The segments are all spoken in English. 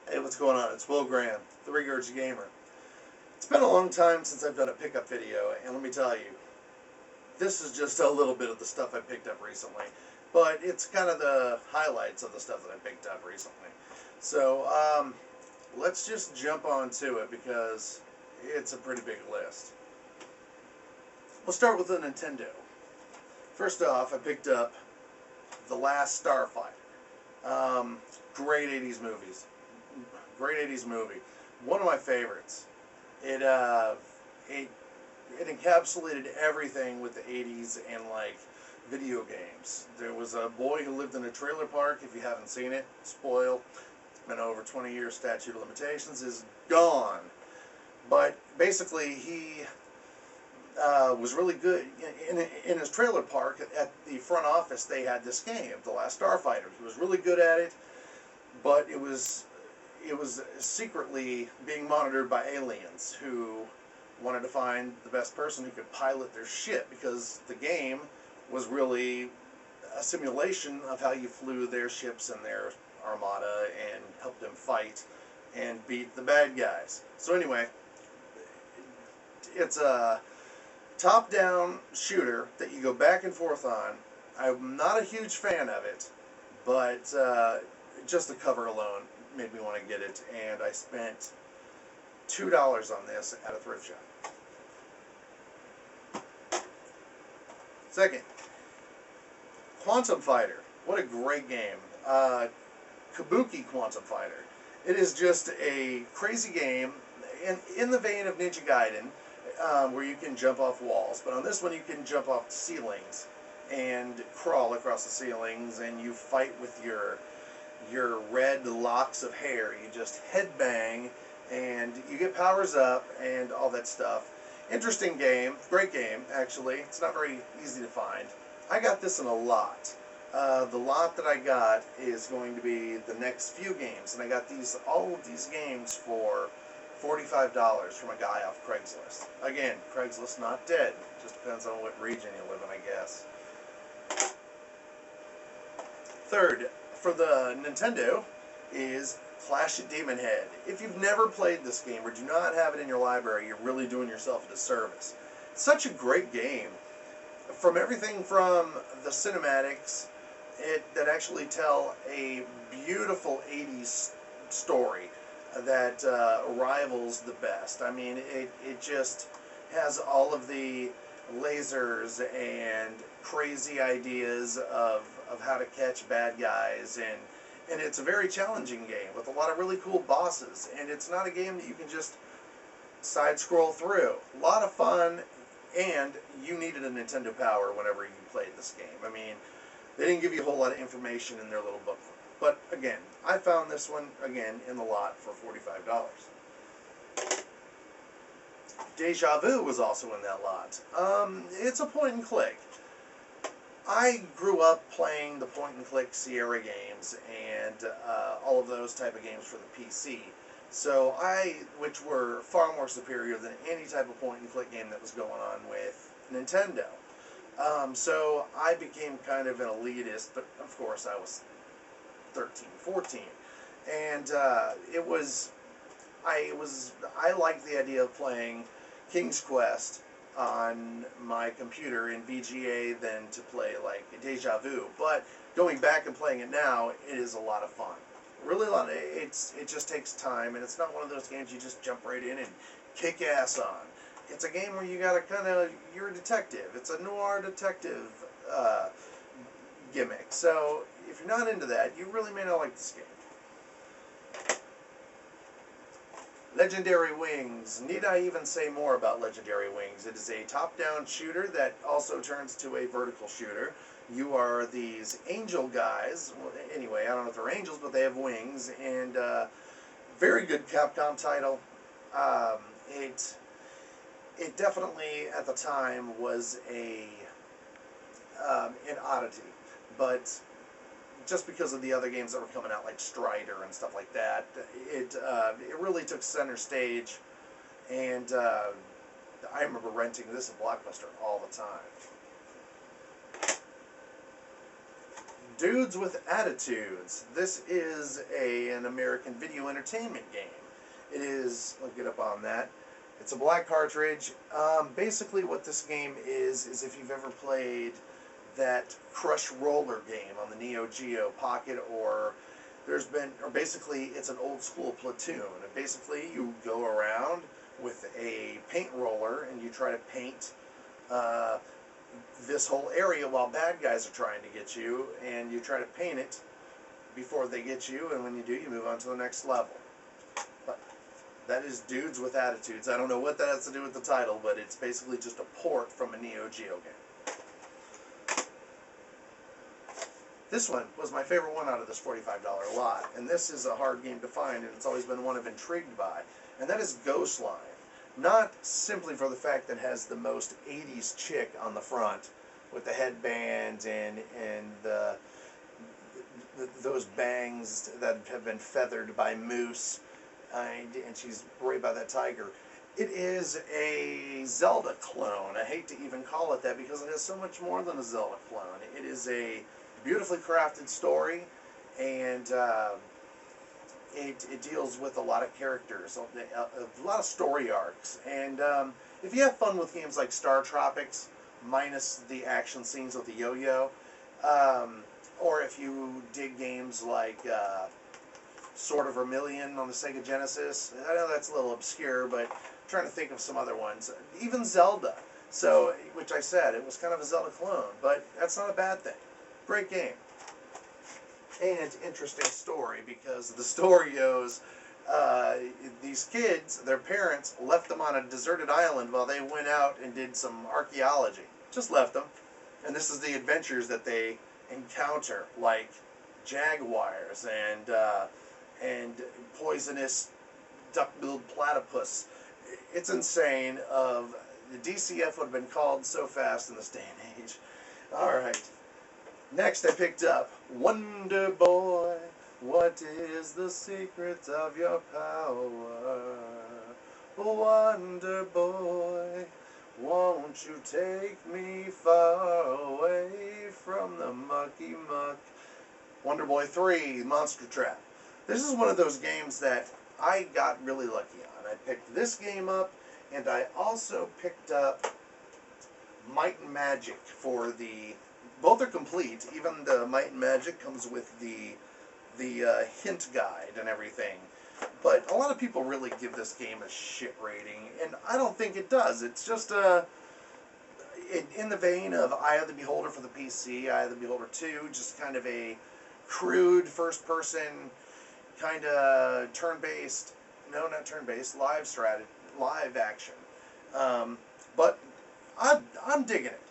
Hey, what's going on? It's Will Graham, the Regurg Gamer. It's been a long time since I've done a pickup video, and let me tell you, this is just a little bit of the stuff I picked up recently, but it's kind of the highlights of the stuff that I picked up recently. So, let's just jump on to it because it's a pretty big list. We'll start with the Nintendo. First off, I picked up The Last Starfighter. Great 80s movies. Great 80s movie. One of my favorites. It it encapsulated everything with the 80s and like video games. There was a boy who lived in a trailer park. If you haven't seen it, spoil. It's been over 20 years. Statute of limitations is gone. But basically, he was really good in his trailer park. At the front office, they had this game, The Last Starfighter. He was really good at it, but it was secretly being monitored by aliens who wanted to find the best person who could pilot their ship, because the game was really a simulation of how you flew their ships and their armada and helped them fight and beat the bad guys. So anyway, it's a top-down shooter that you go back and forth on. I'm not a huge fan of it, but just the cover alone made me want to get it, and I spent $2 on this at a thrift shop. Second, Quantum Fighter. What a great game. Kabuki Quantum Fighter. It is just a crazy game in the vein of Ninja Gaiden, where you can jump off walls, but on this one you can jump off ceilings and crawl across the ceilings, and you fight with your red locks of hair. You just headbang, and you get powers up and all that stuff. Interesting game, great game actually. It's not very easy to find. I got this in a lot. The lot that I got is going to be the next few games, and I got all of these games for $45 from a guy off Craigslist. Again, Craigslist not dead. Just depends on what region you live in, I guess. Third, for the Nintendo, is Clash of Demon Head. If you've never played this game or do not have it in your library, you're really doing yourself a disservice. It's such a great game. From everything from the cinematics that actually tell a beautiful 80s story that rivals the best. I mean, it just has all of the lasers and crazy ideas of how to catch bad guys, and it's a very challenging game with a lot of really cool bosses, and it's not a game that you can just side scroll through. A lot of fun, and you needed a Nintendo Power whenever you played this game. I mean, they didn't give you a whole lot of information in their little booklet. But again, I found this one again in the lot for $45. Deja Vu was also in that lot. It's a point and click. I grew up playing the point and click Sierra games and all of those type of games for the PC. So which were far more superior than any type of point and click game that was going on with Nintendo. So I became kind of an elitist, but of course I was 13, 14, and I liked the idea of playing King's Quest on my computer in VGA than to play like Deja Vu. But going back and playing it now, it is a lot of fun. Really, it just takes time, and it's not one of those games you just jump right in and kick ass on. It's a game where you gotta you're a detective. It's a noir detective gimmick. So if you're not into that, you really may not like this game. Legendary Wings. Need I even say more about Legendary Wings? It is a top-down shooter that also turns to a vertical shooter. You are these angel guys. Well, anyway, I don't know if they're angels, but they have wings. And very good Capcom title. It definitely, at the time, was an oddity. But just because of the other games that were coming out, like Strider and stuff like that, it really took center stage, and I remember renting this at Blockbuster all the time. Dudes with Attitudes. This is an American video entertainment game. It is, I'll get up on that. It's a black cartridge. Basically what this game is if you've ever played that Crush Roller game on the Neo Geo Pocket, or basically it's an old school Platoon. And basically you go around with a paint roller and you try to paint this whole area while bad guys are trying to get you, and you try to paint it before they get you, and when you do, you move on to the next level. But that is Dudes with Attitudes. I don't know what that has to do with the title, but it's basically just a port from a Neo Geo game. This one was my favorite one out of this $45 lot, and this is a hard game to find, and it's always been one I've intrigued by, and that is Ghostline. Not simply for the fact that it has the most 80s chick on the front with the headband and those bangs that have been feathered by moose, and she's worried by that tiger. It is a Zelda clone. I hate to even call it that because it has so much more than a Zelda clone. It is a beautifully crafted story, and it deals with a lot of characters, a lot of story arcs. And if you have fun with games like Star Tropics, minus the action scenes with the yo-yo, or if you dig games like Sword of Vermilion on the Sega Genesis, I know that's a little obscure, but I'm trying to think of some other ones. Even Zelda, which I said, it was kind of a Zelda clone, but that's not a bad thing. Great game. And interesting story, because the story goes, these kids, their parents, left them on a deserted island while they went out and did some archaeology. Just left them. And this is the adventures that they encounter, like jaguars and poisonous duck-billed platypus. It's insane. The DCF would have been called so fast in this day and age. All right. Next, I picked up Wonder Boy. What is the secret of your power? Wonder Boy, won't you take me far away from the mucky muck? Wonder Boy 3, Monster Trap. This is one of those games that I got really lucky on. I picked this game up, and I also picked up Might and Magic for the... Both are complete. Even the Might and Magic comes with the hint guide and everything. But a lot of people really give this game a shit rating, and I don't think it does. It's just in the vein of Eye of the Beholder for the PC, Eye of the Beholder 2, just kind of a crude first-person, kind of turn-based, no, not turn-based, live action. But I'm digging it.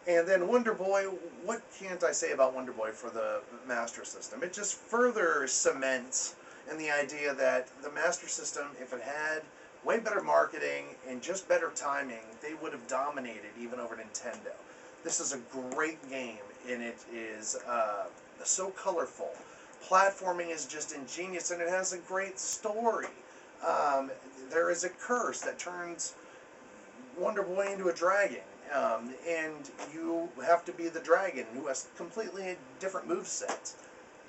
And then Wonder Boy, what can't I say about Wonder Boy for the Master System? It just further cements in the idea that the Master System, if it had way better marketing and just better timing, they would have dominated even over Nintendo. This is a great game, and it is so colorful. Platforming is just ingenious, and it has a great story. There is a curse that turns Wonder Boy into a dragon. And you have to be the dragon, who has completely different movesets.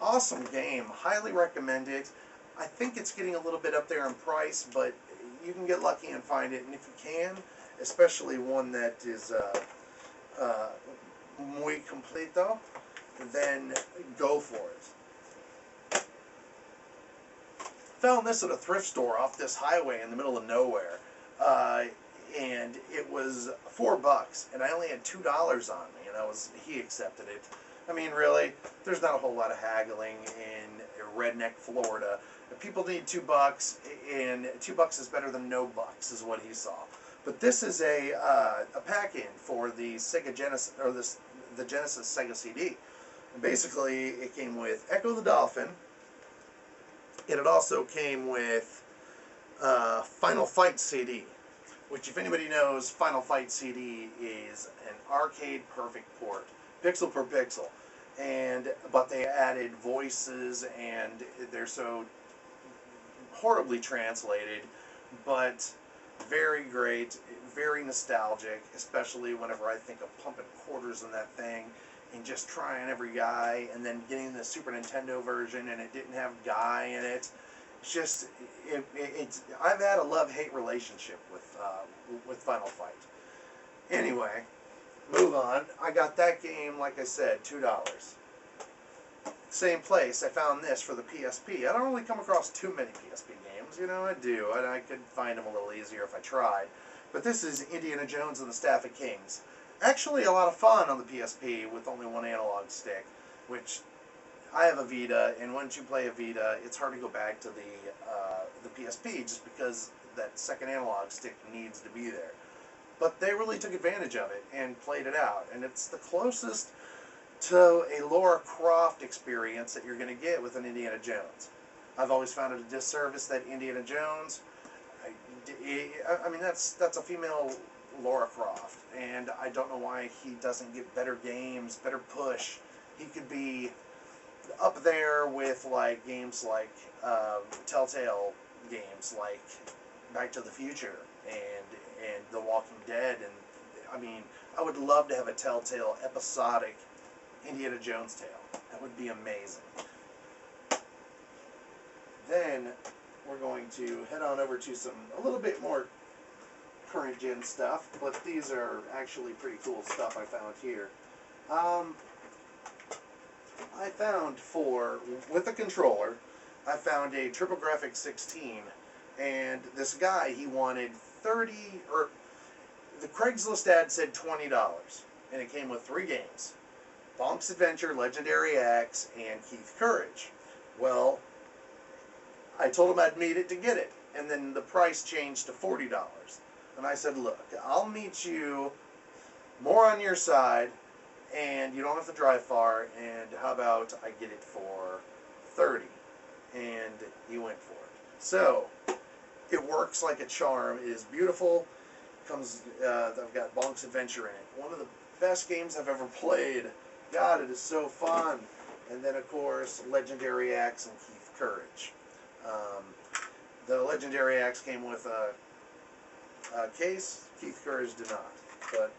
Awesome game. Highly recommend it. I think it's getting a little bit up there in price, but you can get lucky and find it. And if you can, especially one that is muy completo, then go for it. Found this at a thrift store off this highway in the middle of nowhere. And it was $4, and I only had $2 on me, and he accepted it. I mean, really, there's not a whole lot of haggling in redneck Florida. People need $2, and $2 is better than no bucks, is what he saw. But this is a pack-in for the Sega Genesis, or the Genesis Sega CD. And basically, it came with Echo the Dolphin. It also came with Final Fight CD. Which, if anybody knows, Final Fight CD is an arcade perfect port, pixel per pixel, but they added voices, and they're so horribly translated, but very great, very nostalgic, especially whenever I think of pumping quarters in that thing and just trying every guy, and then getting the Super Nintendo version and it didn't have Guy in it. It's just it's I've had a love-hate relationship with Final Fight. Anyway, move on. I got that game, like I said, $2. Same place, I found this for the PSP. I don't really come across too many PSP games, you know, I do, and I could find them a little easier if I tried. But this is Indiana Jones and the Staff of Kings. Actually a lot of fun on the PSP with only one analog stick, which I have a Vita, and once you play a Vita, it's hard to go back to the PSP just because that second analog stick needs to be there. But they really took advantage of it and played it out, and it's the closest to a Lara Croft experience that you're going to get with an Indiana Jones. I've always found it a disservice that Indiana Jones, I mean, that's a female Lara Croft, and I don't know why he doesn't get better games, better push. He could be up there with like games like Telltale games like Back to the Future and The Walking Dead, and I mean, I would love to have a Telltale episodic Indiana Jones tale. That would be amazing. Then we're going to head on over to a little bit more current gen stuff, but these are actually pretty cool stuff I found here. I found with a controller, I found a TurboGrafx 16, and this guy, he wanted the Craigslist ad said $20, and it came with 3 games. Bonk's Adventure, Legendary Axe, and Keith Courage. Well, I told him I'd meet it to get it, and then the price changed to $40. And I said, look, I'll meet you more on your side, and you don't have to drive far, and how about I get it for $30? And he went for it. So, it works like a charm. It is beautiful. I've got Bonk's Adventure in it. One of the best games I've ever played. God, it is so fun. And then, of course, Legendary Axe and Keith Courage. The Legendary Axe came with a case. Keith Courage did not. But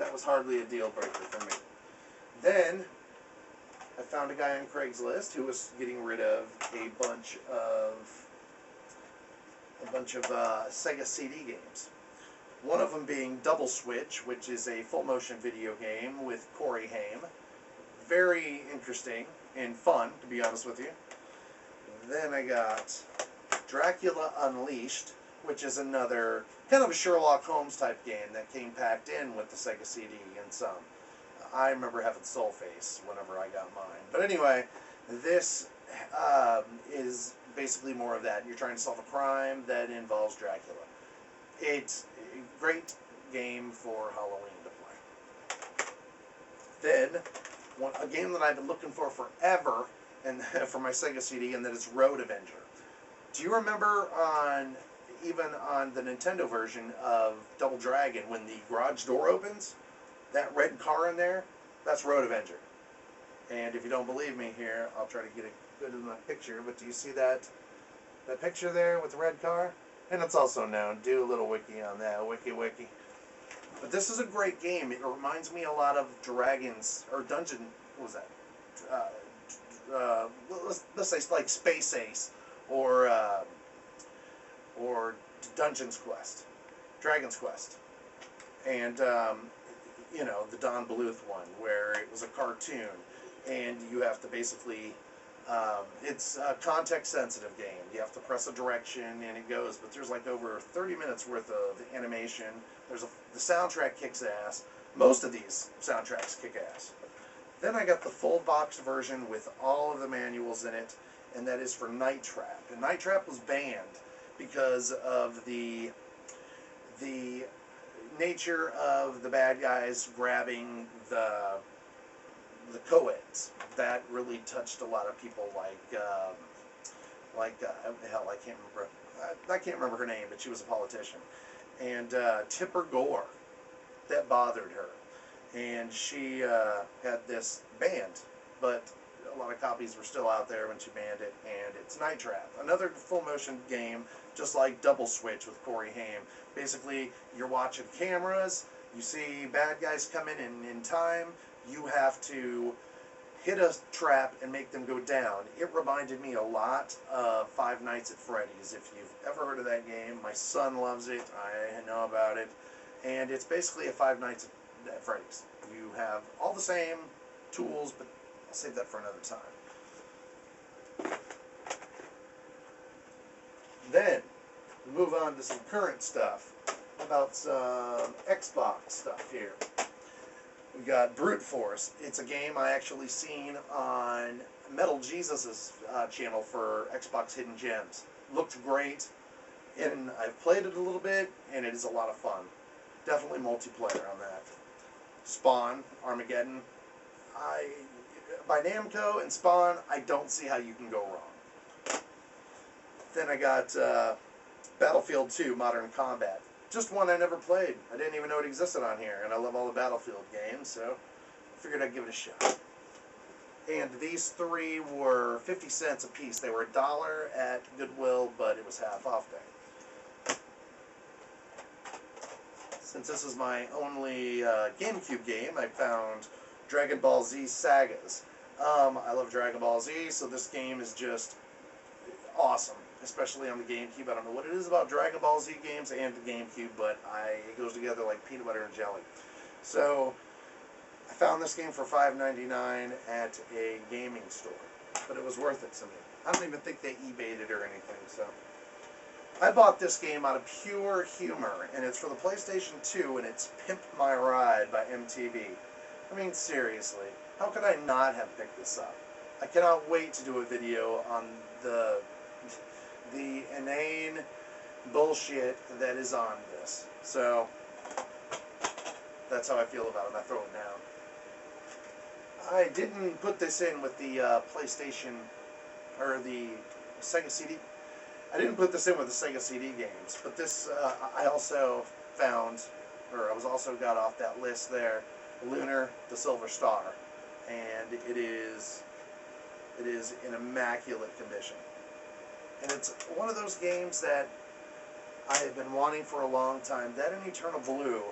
that was hardly a deal breaker for me. Then, I found a guy on Craigslist who was getting rid of a bunch of Sega CD games. One of them being Double Switch, which is a full-motion video game with Corey Haim. Very interesting and fun, to be honest with you. Then I got Dracula Unleashed, which is another kind of a Sherlock Holmes type game that came packed in with the Sega CD and some. I remember having Soulface whenever I got mine. But anyway, this is basically more of that. You're trying to solve a crime that involves Dracula. It's a great game for Halloween to play. Then, a game that I've been looking for forever, and for my Sega CD, and that is Road Avenger. Do you remember even on the Nintendo version of Double Dragon, when the garage door opens, that red car in there, that's Road Avenger. And if you don't believe me here, I'll try to get it good in that picture, but do you see that picture there with the red car? And it's also known. Do a little wiki on that, wiki. But this is a great game. It reminds me a lot of Dragons, or Dungeon, what was that? Let's say like Space Ace, or Dungeon's Quest, Dragon's Quest. And, the Don Bluth one, where it was a cartoon, and you have to basically, it's a context-sensitive game. You have to press a direction, and it goes, but there's like over 30 minutes worth of animation. The soundtrack kicks ass. Most of these soundtracks kick ass. Then I got the full box version with all of the manuals in it, and that is for Night Trap. And Night Trap was banned because of the nature of the bad guys grabbing the co-eds. That really touched a lot of people, hell, I can't remember her name, but she was a politician. And Tipper Gore, that bothered her. And she had this banned, but a lot of copies were still out there when she banned it, and it's Night Trap. Another full-motion game, just like Double Switch with Corey Haim. Basically, you're watching cameras, you see bad guys come in time, you have to hit a trap and make them go down. It reminded me a lot of Five Nights at Freddy's. If you've ever heard of that game, my son loves it. I know about it. And it's basically a Five Nights at Freddy's. You have all the same tools, but I'll save that for another time. Then, we move on to some current stuff about some Xbox stuff here. We got Brute Force. It's a game I actually seen on Metal Jesus' channel for Xbox Hidden Gems. Looked great, and I've played it a little bit, and it is a lot of fun. Definitely multiplayer on that. Spawn, Armageddon. By Namco and Spawn, I don't see how you can go wrong. Then I got Battlefield 2, Modern Combat. Just one I never played. I didn't even know it existed on here, and I love all the Battlefield games, so I figured I'd give it a shot. And these three were 50 cents a piece. They were $1 at Goodwill, but it was half off day. Since this is my only GameCube game, I found Dragon Ball Z Sagas. I love Dragon Ball Z, so this game is just awesome. Especially on the GameCube. I don't know what it is about Dragon Ball Z games and the GameCube, but it goes together like peanut butter and jelly. So, I found this game for $5.99 at a gaming store, but it was worth it to me. I don't even think they eBayed it or anything, so. I bought this game out of pure humor, and it's for the PlayStation 2, and it's Pimp My Ride by MTV. I mean, seriously, how could I not have picked this up? I cannot wait to do a video on the inane bullshit that is on this. So, that's how I feel about it. I throw it down. I didn't put this in with the PlayStation, or the Sega CD. I didn't put this in with the Sega CD games, but this, I also found, or I was also got off that list there, Lunar, the Silver Star. And it is in immaculate condition. And it's one of those games that I have been wanting for a long time. That and Eternal Blue,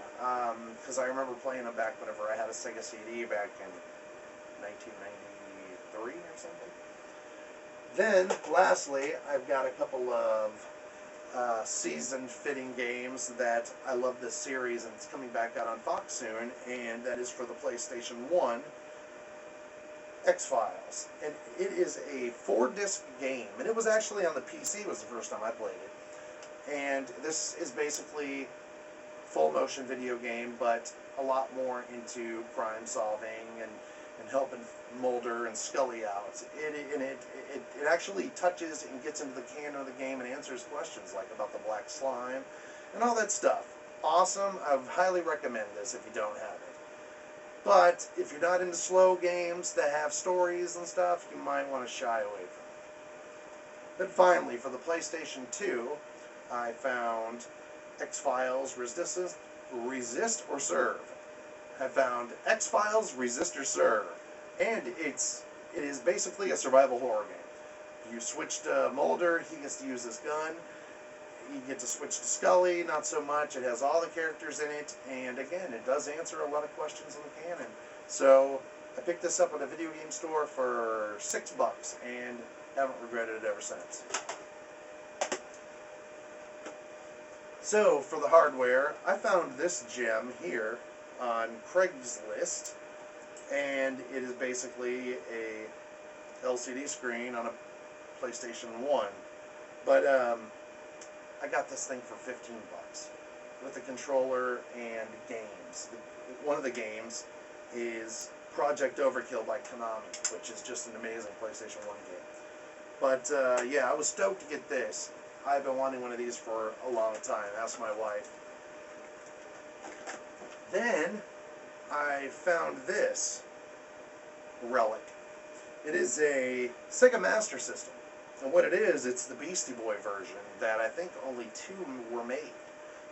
because I remember playing them back whenever I had a Sega CD back in 1993 or something. Then, lastly, I've got a couple of season-fitting games that I love this series, and it's coming back out on Fox soon, and that is for the PlayStation 1. X-Files, and it is a 4-disc game, and it was actually on the PC was the first time I played it, and this is basically full motion video game, but a lot more into crime solving and helping Mulder and Scully out. It actually touches and gets into the canon of the game and answers questions like about the black slime and all that stuff. Awesome. I would highly recommend this if you don't have it. But if you're not into slow games that have stories and stuff, you might want to shy away from it. Then finally, for the PlayStation 2, I found X-Files Resist or Serve. I found X-Files Resist or Serve, and it is basically a survival horror game. You switch to Mulder, he gets to use his gun. You get to switch to Scully, not so much. It has all the characters in it, and again, it does answer a lot of questions in the canon. So, I picked this up at a video game store for $6, and haven't regretted it ever since. So, for the hardware, I found this gem here on Craigslist, and it is basically a LCD screen on a PlayStation 1. But, I got this thing for $15 with a controller and games. One of the games is Project Overkill by Konami, which is just an amazing PlayStation 1 game. But yeah, I was stoked to get this. I've been wanting one of these for a long time. Ask my wife. Then I found this relic. It is a Sega Master System. And what it is, it's the Beastie Boy version that I think only 2 were made.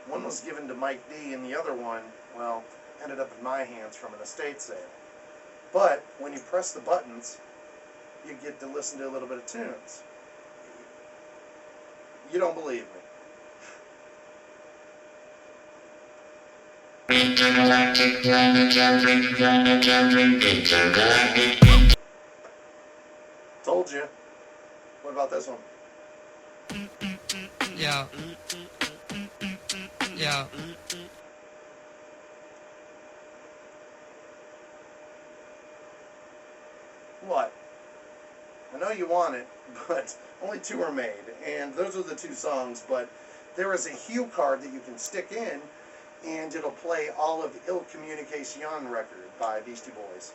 One was given to Mike D, and the other one, well, ended up in my hands from an estate sale. But when you press the buttons, you get to listen to a little bit of tunes. You don't believe me. Told you. What about this one? Yeah. Yeah. What? I know you want it, but only 2 are made, and those are the 2 songs, but there is a Hue card that you can stick in, and it'll play all of Il Comunicacion record by Beastie Boys.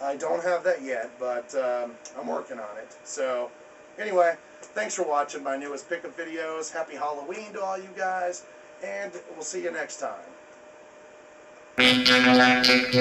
I don't have that yet, but I'm working on it. So, anyway, thanks for watching my newest pickup videos. Happy Halloween to all you guys, and we'll see you next time. Intergalactic.